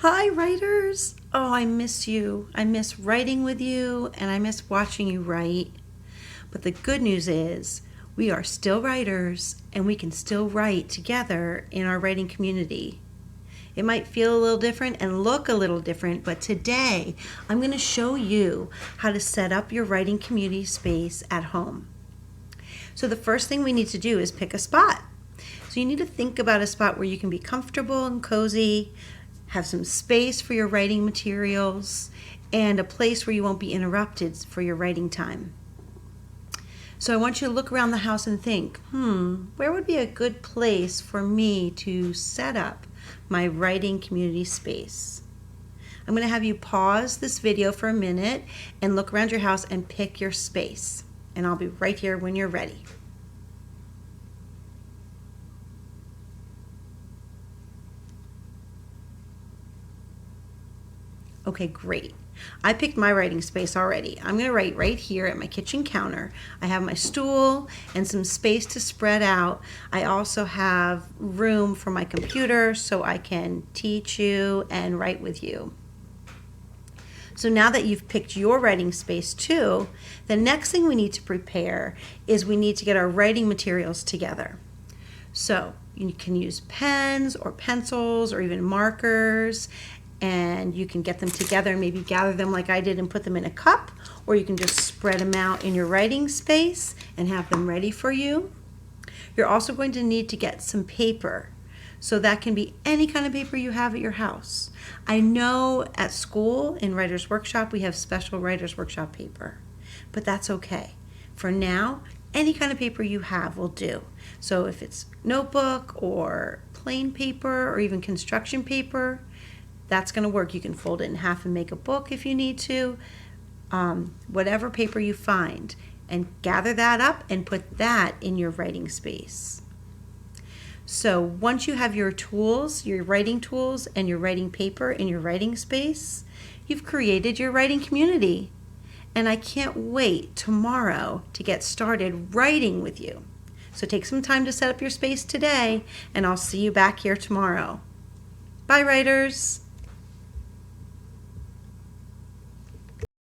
Hi, writers! Oh, I miss you. I miss writing with you, and I miss watching you write. But the good news is, we are still writers, and we can still write together in our writing community. It might feel a little different and look a little different, but today I'm going to show you how to set up your writing community space at home. So the first thing we need to do is pick a spot. So you need to think about a spot where you can be comfortable and cozy, have some space for your writing materials, and a place where you won't be interrupted for your writing time. So I want you to look around the house and think, where would be a good place for me to set up my writing community space? I'm going to have you pause this video for a minute and look around your house and pick your space. And I'll be right here when you're ready. Okay, great. I picked my writing space already. I'm going to write right here at my kitchen counter. I have my stool and some space to spread out. I also have room for my computer so I can teach you and write with you. So now that you've picked your writing space too, the next thing we need to prepare is we need to get our writing materials together. So you can use pens or pencils or even markers, and you can get them together and maybe gather them like I did and put them in a cup, or you can just spread them out in your writing space and have them ready for you. You're also going to need to get some paper. So that can be any kind of paper you have at your house. I know at school in Writer's Workshop we have special Writer's Workshop paper, but that's okay. For now, any kind of paper you have will do. So if it's notebook or plain paper or even construction paper, that's going to work. You can fold it in half and make a book if you need to. Whatever paper you find, and gather that up and put that in your writing space. So once you have your tools, your writing tools and your writing paper in your writing space, you've created your writing community. And I can't wait tomorrow to get started writing with you. So take some time to set up your space today, and I'll see you back here tomorrow. Bye, writers.